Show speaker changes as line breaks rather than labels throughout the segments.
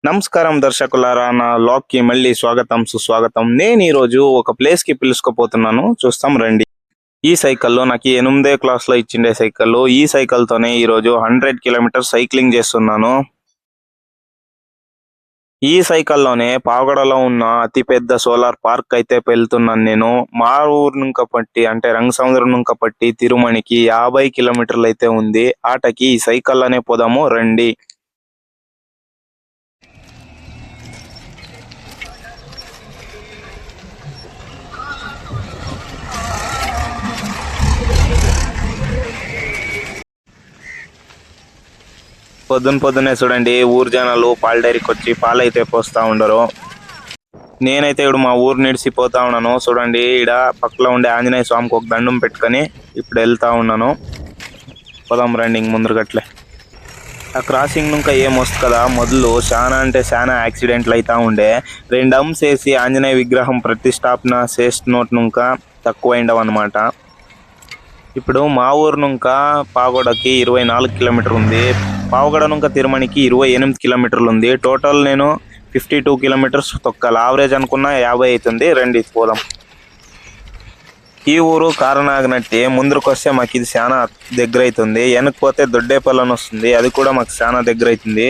నమస్కారం దర్శకులారా, నా లాగ్ కి మళ్ళీ స్వాగతం సుస్వాగతం. నేను ఈ రోజు ఒక ప్లేస్ కి పిలుచుకుపోతున్నాను, చూస్తాం రండి. ఈ సైకిల్లో నాకు 8వ క్లాస్ లో ఇచ్చిండే సైకిల్. ఈ సైకిల్ తోనే ఈ రోజు 100 కిలోమీటర్ సైక్లింగ్ చేస్తున్నాను. ఈ సైకిల్లోనే పావగడలో ఉన్న అతిపెద్ద సోలార్ పార్క్ అయితే వెళ్తున్నాను నేను. మా ఊరు నుంచి పట్టి అంటే రంగసముద్రం నుంచి పట్టి తిరుమణికి 50 కిలోమీటర్లు అయితే ఉంది. ఆటకి ఈ సైకిల్లోనే పోదాము రండి. పొద్దున్నే చూడండి, ఊరు జనాలు పాల డైరీకి వచ్చి పాలు అయితే పోస్తా ఉండరు. నేనైతే ఇప్పుడు మా ఊరు నిడిసిపోతా ఉన్నాను. చూడండి, ఈడ పక్కలో ఉండే ఆంజనేయ స్వామికి ఒక దండం పెట్టుకొని ఇప్పుడు వెళ్తా ఉన్నాను. పోదాం రండి ఇంక ముందరు గట్లే. ఆ క్రాసింగ్ ఇంకా ఏమొస్తుంది కదా, మొదలు చాలా అంటే చాలా యాక్సిడెంట్లు అవుతా ఉండే. 2 అంస్ వేసి ఆంజనేయ విగ్రహం ప్రతిష్టాపన చేసినోటి ఇంకా తక్కువ అన్నమాట. ఇప్పుడు మా ఊరు నుంచి పావగడకి 24 కిలోమీటర్ ఉంది. పావగడ నుంచి తిరుమణికి 28 కిలోమీటర్లు ఉంది. టోటల్ నేను 52 కిలోమీటర్స్ తొక్కాలి. యావరేజ్ అనుకున్నా 50 అవుతుంది. రండి పోదాం. ఈ ఊరు కారణాగినట్టు ముందరకు వస్తే మాకు ఇది చాలా దగ్గర అవుతుంది. వెనకపోతే దొడ్డేపల్లని వస్తుంది, అది కూడా మాకు చాలా దగ్గర అవుతుంది.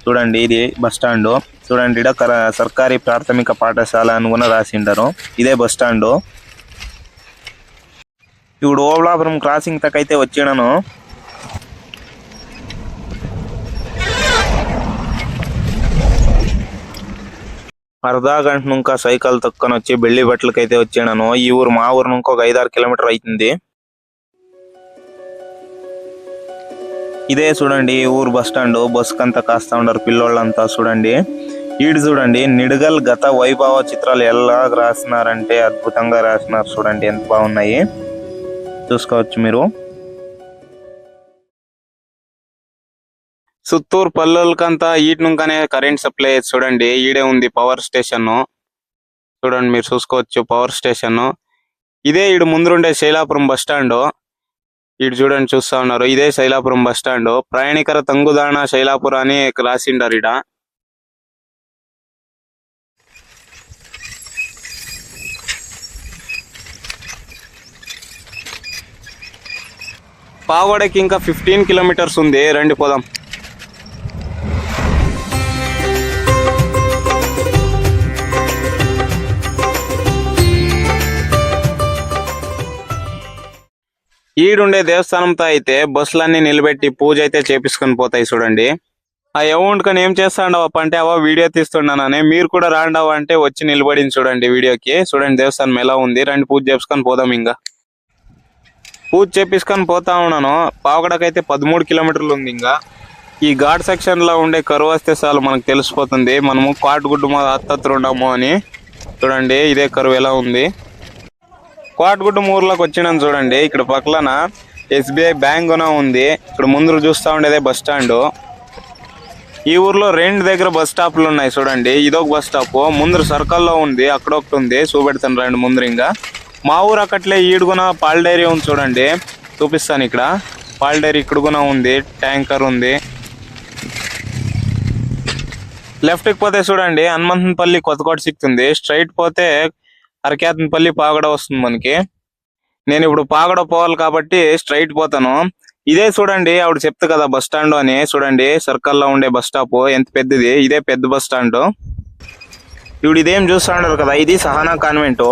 చూడండి, ఇది బస్ స్టాండ్. చూడండి, ఇక్కడ సర్కారీ ప్రాథమిక పాఠశాల అని కూడా రాసిండారు. ఇదే బస్ స్టాండ్. ఇప్పుడు ఓబులాపురం క్రాసింగ్ తక్కైతే వచ్చినాను. అర్ధ గంట నుంచి సైకిల్ తొక్కని వచ్చి బెల్లి బట్టలకైతే వచ్చినాను. ఈ ఊరు మా ఊరు నుంచి ఒక 5-6 కిలోమీటర్ అవుతుంది. ఇదే చూడండి ఊరు బస్ స్టాండ్. బస్కంతా కాస్తా ఉండరు పిల్లోళ్ళంతా. చూడండి, ఈడు చూడండి, నిడగల్ గత వైభవ చిత్రాలు ఎలా రాసినారంటే అద్భుతంగా రాసినారు. చూడండి ఎంత బాగున్నాయి, చూసుకోవచ్చు మీరు. సుత్తూరు పల్లెలకంతా ఈటి నుంకానే కరెంట్ సప్లై. చూడండి, ఈడే ఉంది పవర్ స్టేషన్. చూడండి, మీరు చూసుకోవచ్చు పవర్ స్టేషన్. ఇదే ఈడు ముందుండే శైలాపురం బస్ స్టాండ్. ఈడు చూడండి చూస్తా ఉన్నారు, ఇదే శైలాపురం బస్ స్టాండ్. ప్రయాణికర తంగుదాణ శైలాపురం అని రాసిండారు ఈడ. పావగడకి ఇంకా 15 కిలోమీటర్స్ ఉంది. రండి పోదాం. ఈడుండే దేవస్థానంతో అయితే బస్సులన్నీ నిలబెట్టి పూజ అయితే చేపించుకొని పోతాయి. చూడండి, ఆ అమౌంట్ కానీ ఏం చేస్తాండవప్ప అంటే అవా వీడియో తీస్తున్నానని. మీరు కూడా రాండవా అంటే వచ్చి నిలబడింది చూడండి వీడియోకి. చూడండి దేవస్థానం ఎలా ఉంది. రండి పూజ చేసుకొని పోదాం. ఇంకా పూజ చేపించుకొని పోతా ఉన్నాను. పావగడకైతే 13 కిలోమీటర్లు ఉంది. ఇంకా ఈ ఘాట్ సెక్షన్ లో ఉండే కరువు వస్తే చాలు మనకు తెలిసిపోతుంది మనము కోటగుడ్డు హత్తత్తులు ఉన్నాము అని. చూడండి, ఇదే కరువు ఎలా ఉంది. కోటగుడ్డు ఊర్లోకి వచ్చినాను. చూడండి, ఇక్కడ పక్కన SBI బ్యాంక్ ఉంది. ఇక్కడ ముందు చూస్తా ఉండేదే బస్ స్టాండ్. ఈ ఊర్లో 2 దగ్గర బస్ స్టాప్లు ఉన్నాయి. చూడండి, ఇదొక బస్ స్టాప్ ముందర సర్కల్లో ఉంది, అక్కడ ఒకటి ఉంది. చూపెడతాను రండి ముందర. ఇంకా మా ఊరు అక్కట్లే ఈడుగున పాల డైరీ ఉంది. చూడండి, చూపిస్తాను. ఇక్కడ పాల డైరీ ఇక్కడ కూడా ఉంది, ట్యాంకర్ ఉంది. లెఫ్ట్కి పోతే చూడండి హనుమంతపల్లి కొత్తకోట సిక్తుంది. స్ట్రైట్ పోతే అరకేతనపల్లి పావగడ వస్తుంది మనకి. నేను ఇప్పుడు పావగడ పోవాలి కాబట్టి స్ట్రైట్ పోతాను. ఇదే చూడండి, ఆవిడ చెప్తా కదా బస్ స్టాండ్ అని. చూడండి, సర్కల్లో ఉండే బస్ స్టాప్ ఎంత పెద్దది. ఇదే పెద్ద బస్ స్టాండ్. ఇప్పుడు ఇదేం చూస్తా ఉండరు కదా, ఇది సహానా కాన్వెంట్.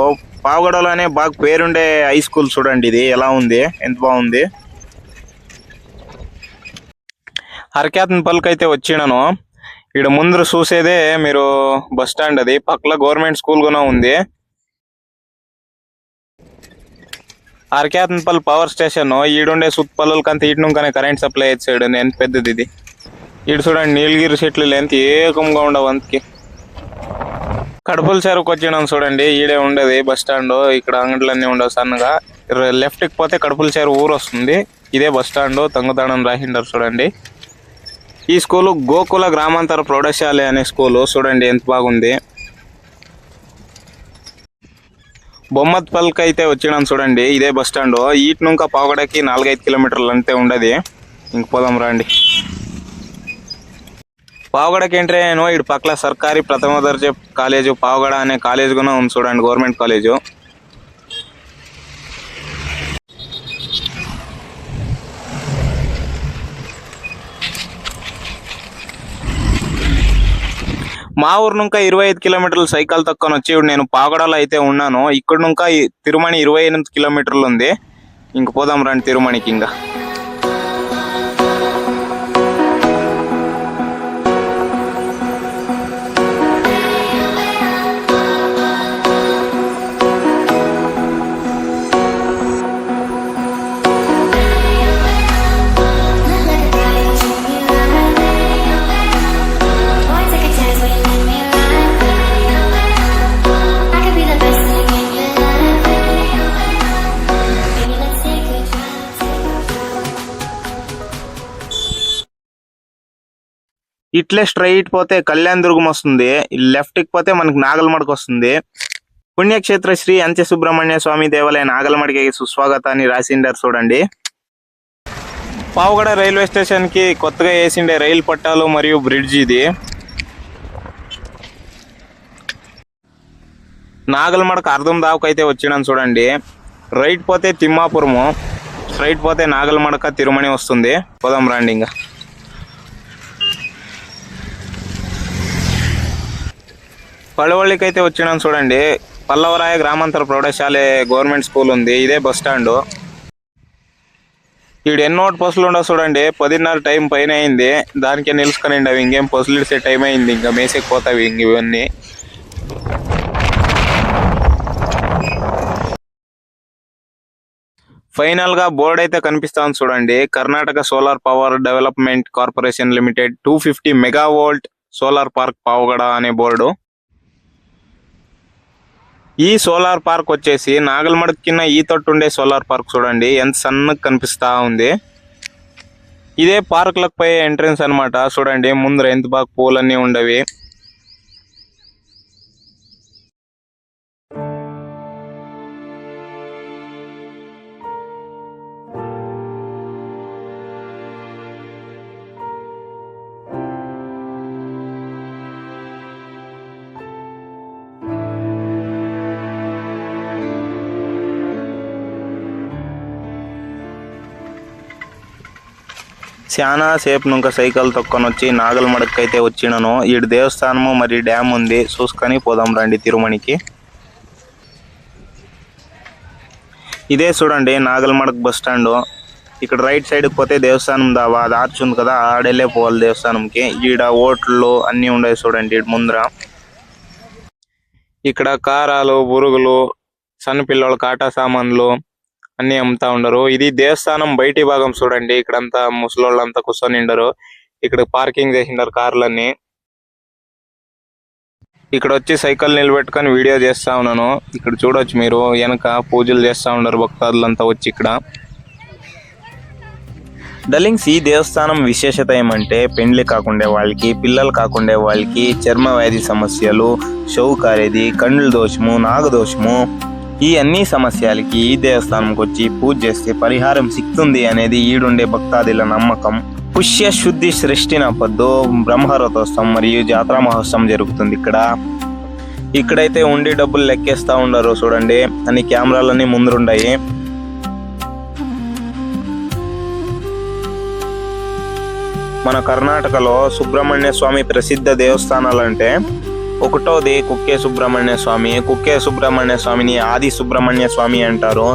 పావగడలోనే బాగా పేరుండే హై స్కూల్. చూడండి ఇది ఎలా ఉంది, ఎంత బాగుంది. అరకేతనపల్లికి అయితే వచ్చినాను. ఇక్కడ ముందర చూసేదే మీరు బస్ స్టాండ్. అది పక్కన గవర్నమెంట్ స్కూల్ కూడా ఉంది. అరకేతనపల్లి పవర్ స్టేషన్. ఈడుండే సుత్పల్లలకంతా ఈడు నుంకానే కరెంట్ సప్లై ఇచ్చాడు. ఎంత పెద్దది ఇది. ఈడు చూడండి, నీలగిరి చెట్లు ఎంత ఏకంగా ఉండవు అంతకి. కడుపుల చెరువుకి వచ్చినాం. చూడండి, ఈడే ఉండేది బస్ స్టాండ్. ఇక్కడ అంగడ్లన్నీ ఉండవు సన్నగా. లెఫ్ట్కి పోతే కడుపుల చెరువు ఊరు వస్తుంది. ఇదే బస్ స్టాండ్. తంగుదాణం రాసిండారు. చూడండి, ఈ స్కూలు గోకుల గ్రామాంతర ప్రౌఢశాల అనే స్కూలు. చూడండి ఎంత బాగుంది. బొమ్మత్పల్లికి అయితే వచ్చినాం. చూడండి, ఇదే బస్ స్టాండ్. ఈటి నుంచి పావగడకి 4-5 కిలోమీటర్లు అంతే ఉండదు. ఇంక పోదాం రండి. పావగడకి ఎంట్రీ అయ్యాను. ఇటు పక్కల సర్కారీ ప్రథమ దర్జా కాలేజు పావగడ అనే కాలేజ్ కూడా ఉంది చూడండి, గవర్నమెంట్ కాలేజు. మా ఊరు నుంకా 25 కిలోమీటర్లు సైకిల్ తక్కువ వచ్చి ఇప్పుడు నేను పావగడలో అయితే ఉన్నాను. ఇక్కడ నుంకా తిరుమణి 28 కిలోమీటర్లు ఉంది. ఇంక పోదాం రండి తిరుమణికి. ఇంకా ఇట్లే స్ట్రైట్ పోతే కళ్యాణ దుర్గం వస్తుంది. లెఫ్ట్ కి పోతే మనకి నాగలమడక వస్తుంది. పుణ్యక్షేత్ర శ్రీ అంత్య సుబ్రహ్మణ్య స్వామి దేవాలయ నాగలమడికి సుస్వాగతాన్ని రాసిండారు చూడండి. పావగడ రైల్వే స్టేషన్ కి కొత్తగా వేసిండే రైలు పట్టాలు మరియు బ్రిడ్జ్ ఇది. నాగలమడక అర్ధం దాకా అయితే వచ్చినాను చూడండి. రైట్ పోతే తిమ్మాపురము, స్ట్రైట్ పోతే నాగలమడక తిరుమణి వస్తుంది. పోదాం రండి. ఇంకా పళ్ళవల్లికి అయితే వచ్చినాను చూడండి. పల్లవరాయ గ్రామాంతర ప్రౌఢశాల గవర్నమెంట్ స్కూల్ ఉంది. ఇదే బస్ స్టాండ్. ఈడు ఎన్నో బస్సులు ఉండవు చూడండి. 10:30 టైం పైన అయింది. దానికే నిలుసుకొని అవి ఇంకేం బస్సులు ఇచ్చే టైం అయింది. ఇంకా మేసేకపోతావి ఇంక ఇవన్నీ. ఫైనల్ గా బోర్డు అయితే కనిపిస్తాను చూడండి. Karnataka solar power development corporation limited 250 megavolt solar park Pavagada అనే బోర్డు. ఈ సోలార్ పార్క్ వచ్చేసి నాగలమడక కింద ఈ తొట్టు ఉండే సోలార్ పార్క్ చూడండి ఎంత సన్నగా కనిపిస్తా ఉంది. ఇదే పార్కులకు పోయే ఎంట్రన్స్ అనమాట. చూడండి ముందర ఎంత బాగా పూలన్నీ ఉండవి. చాలా సేపు ఇంకా సైకిల్ తొక్కొని వచ్చి నాగలమడక అయితే వచ్చినాను. ఈడు దేవస్థానము మరి డ్యామ్ ఉంది, చూసుకొని పోదాం రండి తిరుమణికి. ఇదే చూడండి నాగలమడక బస్ స్టాండ్. ఇక్కడ రైట్ సైడ్ పోతే దేవస్థానం దావా అది ఆర్చ్ ఉంది కదా, ఆడెళ్ళే పోవాలి దేవస్థానంకి. ఈడ హోటళ్ళు అన్నీ ఉండేవి చూడండి ఈడ ముందర. ఇక్కడ కారాలు, బురుగులు, సన్నపిల్లల కాటా సామాన్లు అన్ని అమ్ముతా ఉండరు. ఇది దేవస్థానం బయటి భాగం చూడండి. ఇక్కడంతా ముసలోళ్ళంతా కూర్చొని ఉండరు. ఇక్కడ పార్కింగ్ చేసిండారు కార్లన్నీ. ఇక్కడ వచ్చి సైకిల్ నిలబెట్టుకొని వీడియో చేస్తా ఉన్నాను. ఇక్కడ చూడొచ్చు మీరు, వెనక పూజలు చేస్తా ఉండరు భక్తాదులంతా వచ్చి ఇక్కడ. డలింగ్స్ ఈ దేవస్థానం విశేషత ఏమంటే పెండ్లి కాకుండే వాళ్ళకి, పిల్లలు కాకుండే వాళ్ళకి, చర్మ వ్యాధి సమస్యలు, షౌకారేది, కండ్ల దోషము, నాగదోషము, ఈ అన్ని సమస్యలకి ఈ దేవస్థానంకి వచ్చి పూజ చేస్తే పరిహారం సిక్తుంది అనేది ఈడుండే భక్తాదుల నమ్మకం. పుష్య శుద్ధి సృష్టి నపద్దు బ్రహ్మరథోత్సవం మరియు జాతర మహోత్సవం జరుగుతుంది ఇక్కడ. ఇక్కడైతే ఉండి డబ్బులు లెక్కేస్తా ఉండరు చూడండి. అన్ని కెమెరాలన్నీ ముందుండాయి. మన కర్ణాటకలో సుబ్రహ్మణ్య స్వామి ప్రసిద్ధ దేవస్థానాలు అంటే ఒకటోది కుక్కే సుబ్రహ్మణ్య స్వామి. కుక్కే సుబ్రహ్మణ్య స్వామిని ఆది సుబ్రహ్మణ్య స్వామి అంటారు.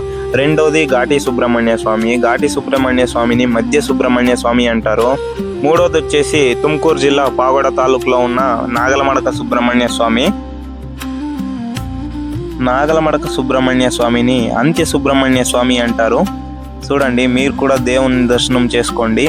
రెండోది ఘాటి సుబ్రహ్మణ్య స్వామి. ఘాటి సుబ్రహ్మణ్య స్వామిని మధ్య సుబ్రహ్మణ్య స్వామి అంటారు. మూడోది వచ్చేసి తుమ్కూరు జిల్లా పావగడ తాలూకులో ఉన్న నాగలమడక సుబ్రహ్మణ్య స్వామి. నాగలమడక సుబ్రహ్మణ్య స్వామిని అంత్య సుబ్రహ్మణ్య స్వామి అంటారు. చూడండి మీరు కూడా దేవుని దర్శనం చేసుకోండి.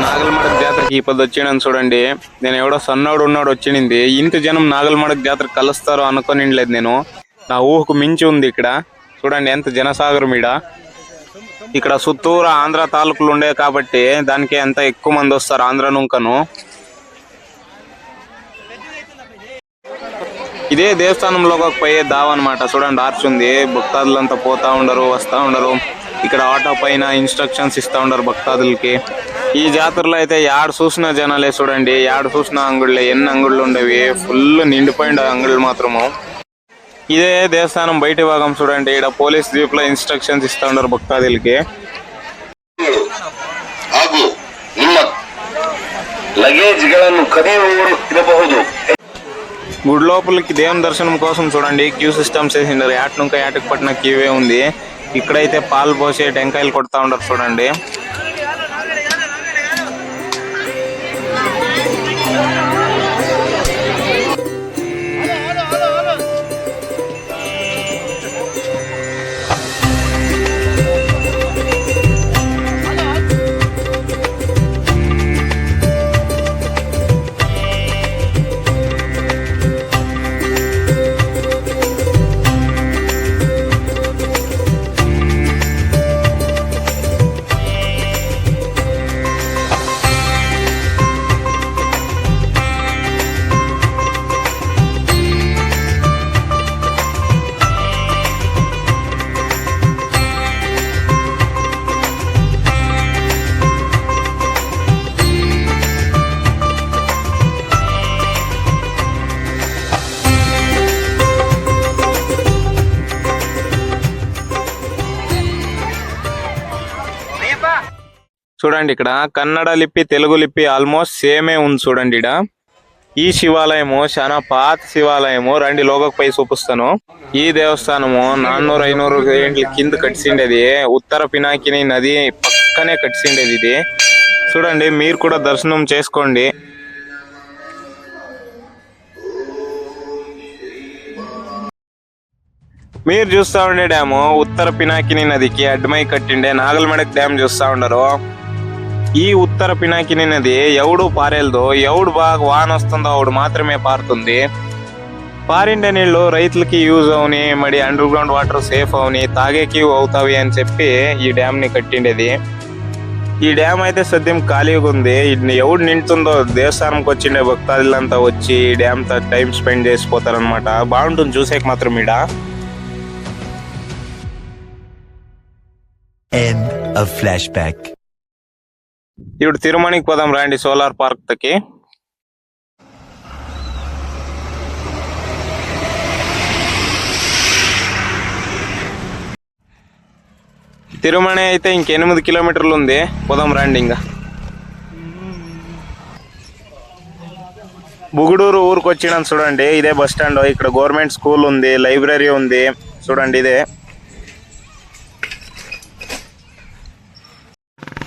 నాగలమడక జాతరకి ఈ పది వచ్చినాను చూడండి. నేను ఎవడో సన్నోడు ఉన్నాడు వచ్చింది. ఇంత జనం నాగలమడక జాతర కలుస్తారో అనుకోని లేదు నేను. నా ఊహకు మించి ఉంది ఇక్కడ. చూడండి ఎంత జనసాగరం ఈడ. ఇక్కడ సుత్తూరు ఆంధ్ర తాలూకులు ఉండే కాబట్టి దానికి ఎంత ఎక్కువ మంది వస్తారు ఆంధ్ర నుంకను. ఇదే దేవస్థానంలోకి పోయే దావ అనమాట. చూడండి ఆర్చ్ ఉంది, భక్తాదులంతా పోతా ఉండరు వస్తా ఉండరు. ఇక్కడ ఆటో పైన ఇన్స్ట్రక్షన్స్ ఇస్తా ఉండరు భక్తాదులకి. ఈ జాతరలో అయితే యాడ చూసిన జనాలే చూడండి, యాడ చూసిన అంగుళ్ళే. ఎన్ని అంగుళ్ళు ఉండేవి, ఫుల్ నిండిపోయింది అంగుళ్ళు మాత్రము. ఇదే దేవస్థానం బయటి భాగం చూడండి. ఇక్కడ పోలీస్ జీప్ లో ఇన్స్ట్రక్షన్స్ ఇస్తా ఉండరు భక్తాదులకి. గుడి లోపలికి దేవుని దర్శనం కోసం చూడండి క్యూ సిస్టమ్స్ వేసిండారు. యాట్ నుంచి యాటకు పట్టిన క్యూవే ఉంది. ఇక్కడైతే పాలు పోసి టెంకాయలు కొడతా ఉండరు చూడండి. చూడండి ఇక్కడ కన్నడ లిపి తెలుగు లిపి ఆల్మోస్ట్ సేమే ఉంది చూడండి. ఇక్కడ ఈ శివాలయము చాలా పాత శివాలయము. రండి లోగకు పై చూపిస్తాను. ఈ దేవస్థానము 400-500 ఏండ్ల కింద కట్టిండేది. ఉత్తర పినాకిని నది పక్కనే కట్టిండేది ఇది. చూడండి మీరు కూడా దర్శనం చేసుకోండి. మీరు చూస్తా ఉండే డ్యాము ఉత్తర పినాకిని నదికి అడ్డమై కట్టిండే నాగల్మడక్ డ్యామ్ చూస్తా ఉండరు. ఈ ఉత్తర పినాకిని నది ఎవడు పారేలదో, ఎవడు బాగా వాన వస్తుందో ఆవిడ మాత్రమే పారుతుంది. పారిండే నీళ్లు రైతులకి యూజ్ అవని, మరి అండర్ గ్రౌండ్ వాటర్ సేఫ్ అవని, తాగేకి అవుతావి అని చెప్పి ఈ డ్యామ్ ని కట్టిండేది. ఈ డ్యామ్ అయితే సద్యం ఖాళీగా ఉంది. ఎవడు నిండుతుందో దేవస్థానంకి వచ్చిండే భక్తాదులంతా వచ్చి ఈ డ్యామ్ తో టైం స్పెండ్ చేసిపోతారనమాట. బాగుంటుంది చూసేకి మాత్రం ఈడ.
End of flashback.
ఇప్పుడు తిరుమణికి పోదాం రండి సోలార్ పార్క్ తకి. తిరుమణి అయితే ఇంక 8 కిలోమీటర్లు ఉంది. పోదాం రండి. ఇంకా బుగుడూరు ఊరికి వచ్చినాం చూడండి. ఇదే బస్ స్టాండ్. ఇక్కడ గవర్నమెంట్ స్కూల్ ఉంది, లైబ్రరీ ఉంది చూడండి. ఇదే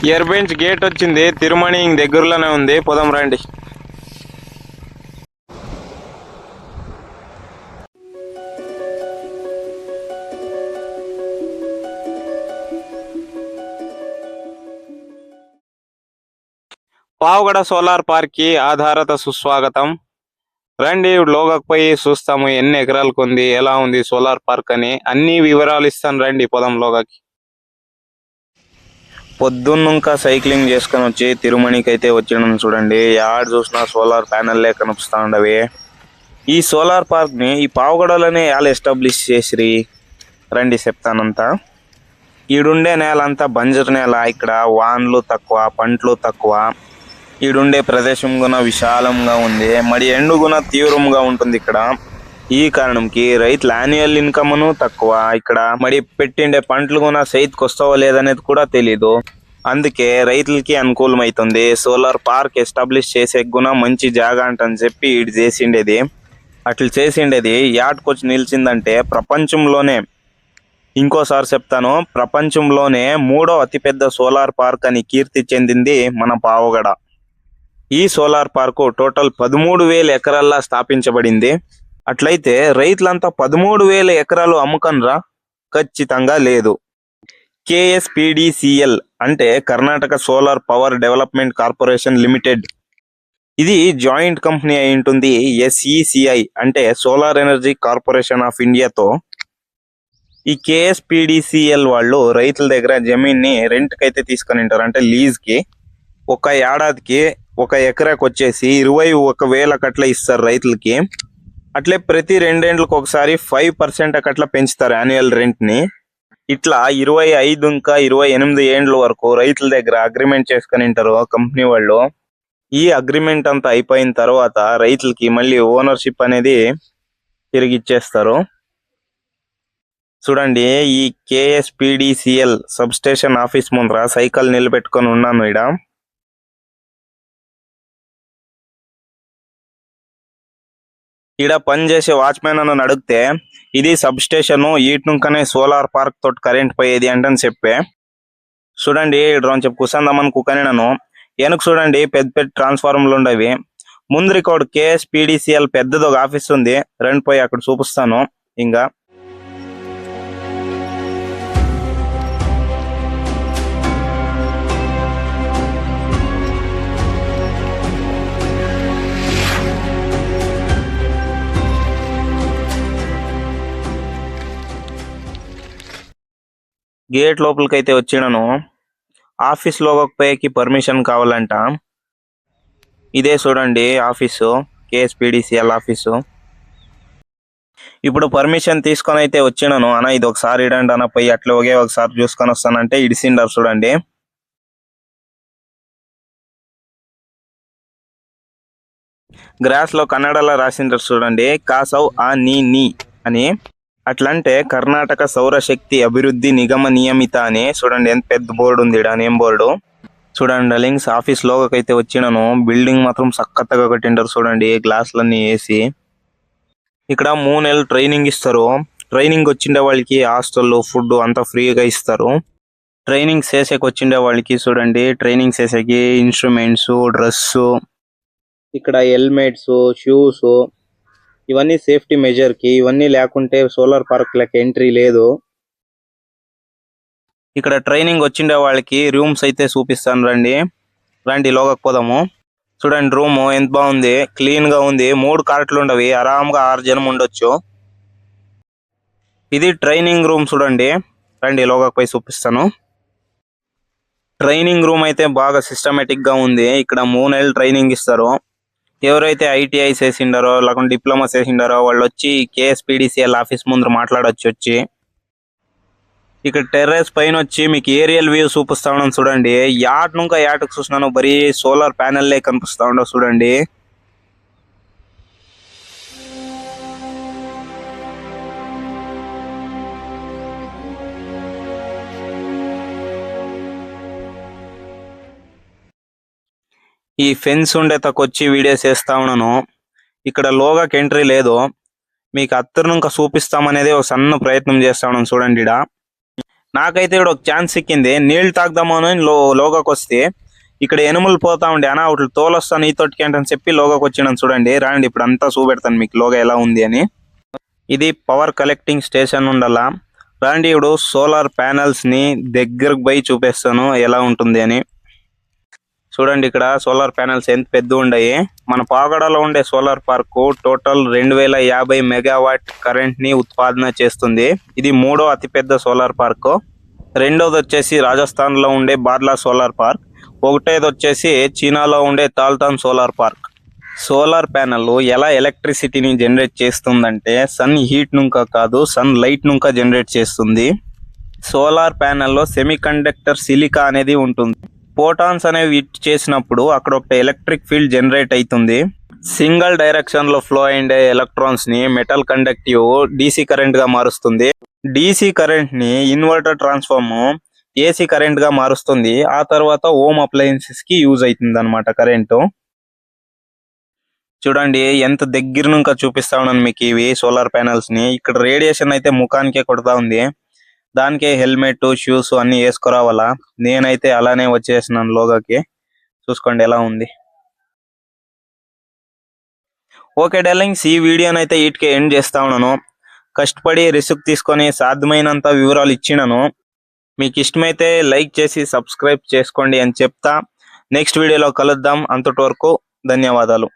ఇయర్ బెంచ్ గేట్ వచ్చింది. తిరుమణి దగ్గరలోనే ఉంది. పోదాం రండి. పావుగడ సోలార్ పార్క్ కి ఆధారత సుస్వాగతం. రండి లోగకు పోయి చూస్తాము ఎన్ని ఎకరాలకు ఉంది, ఎలా ఉంది సోలార్ పార్క్ అని అన్ని వివరాలు ఇస్తాను. రండి పోదాం లోగకి. పొద్దున్నుంకా సైక్లింగ్ చేసుకొని వచ్చి తిరుమణికి అయితే వచ్చినాం చూడండి. యాడ్ చూసినా సోలార్ ప్యానెల్లే కనిపిస్తా ఉండవి. ఈ సోలార్ పార్క్ ని ఈ పావుగడలోనే ఎలా ఎస్టాబ్లిష్ చేసిరి రండి చెప్తానంతా. ఈడుండే నేల అంతా బంజరు నేల. ఇక్కడ వాన్లు తక్కువ, పంటలు తక్కువ. ఈడుండే ప్రదేశం గుణ విశాలంగా ఉంది. మరి ఎండు గుణ తీవ్రంగా ఉంటుంది ఇక్కడ. ఈ కారణంకి రైతుల యాన్యువల్ ఇన్కమ్ను తక్కువ. ఇక్కడ మరి పెట్టిండే పంటలు కూడా సైత్కి వస్తావో లేదనేది కూడా తెలీదు. అందుకే రైతులకి అనుకూలమైతుంది. సోలార్ పార్క్ ఎస్టాబ్లిష్ చేసే గుణ మంచి జాగా అంటని చెప్పి ఇది చేసిండేది. అట్లా చేసిండేది యాడ్కొచ్చి నిలిచిందంటే ప్రపంచంలోనే, ఇంకోసారి చెప్తాను, ప్రపంచంలోనే 3వ అతిపెద్ద సోలార్ పార్క్ అని కీర్తి చెందింది మన పావుగడ. ఈ సోలార్ పార్కు టోటల్ 13,000 ఎకరాల్లో స్థాపించబడింది. అట్లయితే రైతులంతా 13,000 ఎకరాలు అమ్ముకనరా? ఖచ్చితంగా లేదు. KSPDCL అంటే Karnataka solar power development corporation limited. ఇది జాయింట్ కంపెనీ అయి ఉంటుంది SECI అంటే సోలార్ ఎనర్జీ కార్పొరేషన్ ఆఫ్ ఇండియాతో. ఈ KSPDCL వాళ్ళు రైతుల దగ్గర జమీన్ని రెంట్కి అయితే తీసుకొని ఉంటారు, అంటే లీజ్కి. ఒక ఏడాదికి 1 ఎకరాకి వచ్చేసి 21,000 కట్ల ఇస్తారు రైతులకి. అట్లే ప్రతి 2 ఏండ్లకు ఒకసారి 5% అట్లా పెంచుతారు యాన్యువల్ రెంట్ ని. ఇట్లా 25 ఇంకా 28 ఏండ్ల వరకు రైతుల దగ్గర అగ్రిమెంట్ చేసుకుని ఉంటారు కంపెనీ వాళ్ళు. ఈ అగ్రిమెంట్ అంతా అయిపోయిన తర్వాత రైతులకి మళ్ళీ ఓనర్షిప్ అనేది తిరిగి ఇచ్చేస్తారు. చూడండి, ఈ KSPDCL సబ్ స్టేషన్ ఆఫీస్ ముందర సైకిల్ నిలబెట్టుకొని ఉన్నాను. ఈడ పనిచేసే వాచ్మెన్ అని అడిగితే ఇది సబ్ స్టేషన్, ఈటి నుంకనే సోలార్ పార్క్ తోటి కరెంట్ పోయేది అంటని చెప్పే. చూడండి, డ్రోన్ చెప్పు కూర్చుందామని కుక్కని నన్ను వెనక చూడండి పెద్ద పెద్ద ట్రాన్స్ఫార్మర్లు ఉండవి. ముందు రికార్డు KSPDCL పెద్దది ఒక ఆఫీస్ ఉంది, రండి పోయి అక్కడ చూపిస్తాను. ఇంకా గేట్ లోపలికైతే వచ్చినాను. ఆఫీస్ లోకి పోయేకి పర్మిషన్ కావాలంట. ఇదే చూడండి ఆఫీసు, KSPDCL ఆఫీసు. ఇప్పుడు పర్మిషన్ తీసుకొని అయితే వచ్చినాను. అన్న ఇది ఒకసారి ఇడండి అన్న, పోయి అట్లా ఒకసారి చూసుకొని వస్తానంటే ఇడిసిండారు. చూడండి, గ్రాస్ లో కన్నడలో రాసిండారు. చూడండి, కాసవ్ ఆ నీ అని. అట్లంటే కర్ణాటక సౌరశక్తి అభివృద్ధి నిగమ నియమిత అని. చూడండి ఎంత పెద్ద బోర్డు ఉంది, నేమ్ బోర్డు. చూడండి లింక్స్ ఆఫీస్ లోకి అయితే వచ్చినాను. బిల్డింగ్ మాత్రం సక్కత్తగా కట్టింటారు. చూడండి, గ్లాసులన్నీ వేసి. ఇక్కడ 3 నెలలు ట్రైనింగ్ ఇస్తారు. ట్రైనింగ్ వచ్చిండే వాళ్ళకి హాస్టల్ ఫుడ్ అంతా ఫ్రీగా ఇస్తారు. ట్రైనింగ్ చేసేకి వచ్చిండే వాళ్ళకి చూడండి, ట్రైనింగ్ చేసేకి ఇన్స్ట్రుమెంట్స్, డ్రెస్, ఇక్కడ హెల్మెట్స్, షూస్, ఇవన్నీ సేఫ్టీ మెజర్ కి. ఇవన్నీ లేకుంటే సోలార్ పార్క్ లకి ఎంట్రీ లేదు. ఇక్కడ ట్రైనింగ్ వచ్చిండే వాళ్ళకి రూమ్స్ అయితే చూపిస్తాను. రండి లోకి పోదాము. చూడండి రూమ్ ఎంత బాగుంది, క్లీన్ గా ఉంది. 3 కార్ట్లు ఉండవి, ఆరాంగా 6 జనం ఉండొచ్చు. ఇది ట్రైనింగ్ రూమ్. చూడండి, రండి లోకి పోయి చూపిస్తాను. ట్రైనింగ్ రూమ్ అయితే బాగా సిస్టమేటిక్ గా ఉంది. ఇక్కడ 3 నెలలు ట్రైనింగ్ ఇస్తారు. ఎవరైతే ITI చేసిండారో లేకుంటే డిప్లొమా చేసిండారో వాళ్ళు వచ్చి KSPDCL ఆఫీస్ ముందర మాట్లాడొచ్చు వచ్చి. ఇక్కడ టెర్రస్ పైన వచ్చి మీకు ఏరియల్ వ్యూ చూపిస్తా ఉన్నాను. చూడండి, యాట్ నుంక యాటకు చూసినాను బరీ సోలార్ ప్యానెల్లే కనిపిస్తా ఉండవు. చూడండి, ఈ ఫెన్స్ ఉండే తక్కొచ్చి వీడియోస్ చేస్తా ఉన్నాను. ఇక్కడ లోగాకి ఎంట్రీ లేదు. మీకు అత్తరు నుంక చూపిస్తామనేది ఒక సన్న ప్రయత్నం చేస్తా ఉన్నాను. చూడండి, నాకైతే ఇక్కడ ఒక ఛాన్స్ సిక్కింది. నీళ్ళు తాగుదామని లోగాకి వస్తే ఇక్కడ ఎనుములు పోతా ఉండే. అన్న ఒకటి తోలొస్తాను ఈ తోటికి అని చెప్పి లోగాకి వచ్చినాను. చూడండి, రాండి ఇప్పుడు అంతా చూపెడతాను మీకు లోగా ఎలా ఉంది అని. ఇది పవర్ కలెక్టింగ్ స్టేషన్ ఉండాలా. రాండి ఇప్పుడు సోలార్ ప్యానల్స్ ని దగ్గరకు పోయి చూపిస్తాను ఎలా ఉంటుంది అని. చూడండి, ఇక్కడ సోలార్ ప్యానెల్స్ ఎంత పెద్ద ఉన్నాయి. మన పాగడలో ఉండే solar park total 2050 megawatt current ని ఉత్పాదన చేస్తుంది. ఇది 3వ అతిపెద్ద సోలార్ పార్క్. రెండోది వచ్చేసి రాజస్థాన్ లో ఉండే బార్లా సోలార్ పార్క్. ఒకటేది వచ్చేసి చీనాలో ఉండే తాల్తాన్ సోలార్ పార్క్. సోలార్ ప్యానెల్ ఎలా ఎలక్ట్రిసిటీని జనరేట్ చేస్తుందంటే సన్ హీట్ నుంక కాదు, సన్ లైట్ నుంక జనరేట్ చేస్తుంది. సోలార్ ప్యానెల్లో సెమీ కండక్టర్ సిలికా అనేది ఉంటుంది. ఫోటాన్స్ అనేవి హిట్ చేసినప్పుడు అక్కడ ఒక ఎలక్ట్రిక్ ఫీల్డ్ జనరేట్ అవుతుంది. సింగిల్ డైరెక్షన్ లో ఫ్లో అయ్యే ఎలక్ట్రాన్స్ ని మెటల్ కండక్టివ్ DC కరెంట్ గా మారుస్తుంది. DC కరెంట్ ని ఇన్వర్టర్ ట్రాన్స్ఫార్మ్ AC కరెంట్ గా మారుస్తుంది. ఆ తర్వాత హోమ్ అప్లయన్సెస్ కి యూజ్ అవుతుంది అన్నమాట కరెంటు. చూడండి ఎంత దగ్గర నుంక చూపిస్తా ఉన్నాను మీకు ఇవి సోలార్ ప్యానెల్స్ ని. ఇక్కడ రేడియేషన్ అయితే ముఖానికే కొడతా ఉంది. దానికే హెల్మెట్, షూస్ అన్ని వేసుకురావాలా. నేనైతే అలానే వచ్చేసినాను లోగాకి. చూసుకోండి ఎలా ఉంది. ఓకే డార్లింగ్స్, ఈ వీడియోనైతే వీటికి ఎండ్ చేస్తా ఉన్నాను. కష్టపడి రిస్క్ తీసుకొని సాధ్యమైనంత వివరాలు ఇచ్చినాను. మీకు ఇష్టమైతే లైక్ చేసి సబ్స్క్రైబ్ చేసుకోండి అని చెప్తా. నెక్స్ట్ వీడియోలో కలుద్దాం. అంతటి వరకు ధన్యవాదాలు.